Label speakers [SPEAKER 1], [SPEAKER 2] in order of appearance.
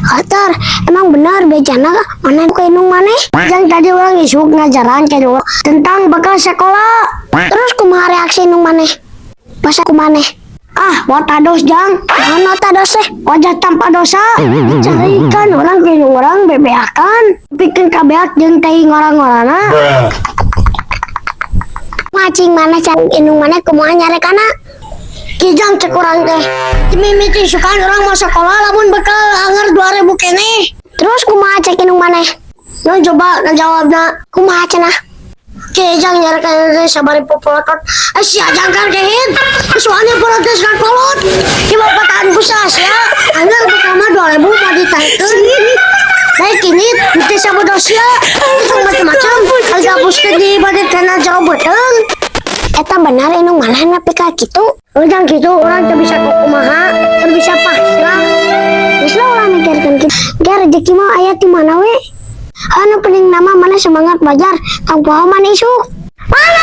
[SPEAKER 1] Hatar, emang benar bejana mana ke inung mana? Yang tadi orang isuk ngajaran ke dulu tentang bekal sekolah. Terus kumaha reaksi inung mana? Pas aku mana? Ah, watados jang. Mana tados wajah tanpa dosa. Carikan orang ke inung orang bebeakan. Bikin kabeak jeung teuing orang-orangna. Macing mana cari inung mana kumaha nyarekana? Kijang cek orang teh mimiti sukaan orang mau sekolah lamun bekal anger 2000 kene. Terus kumaha cek inung maneh? No coba ngejawabna kumaha cenah? Kijang nyarekan teh sabari popolotot. Si ajang kan kehin. Soalnya protes kan kolot. Di bapatan kusah sia. Anger bekal mah 2000 mah ditaikeun. Baik kini teu sabodosia. Tong macam-macam. Agapuskeun di bade kana jauh beteung. Eta benar inung maneh nepi ka kitu? Ujang gitu orang tak bisa kumaha, tak bisa pasrah. Bisa orang mikirkan kita. Dia rezeki mah ayat di mana we? Anu penting nama mana semangat belajar, tang poho mana isu. Mana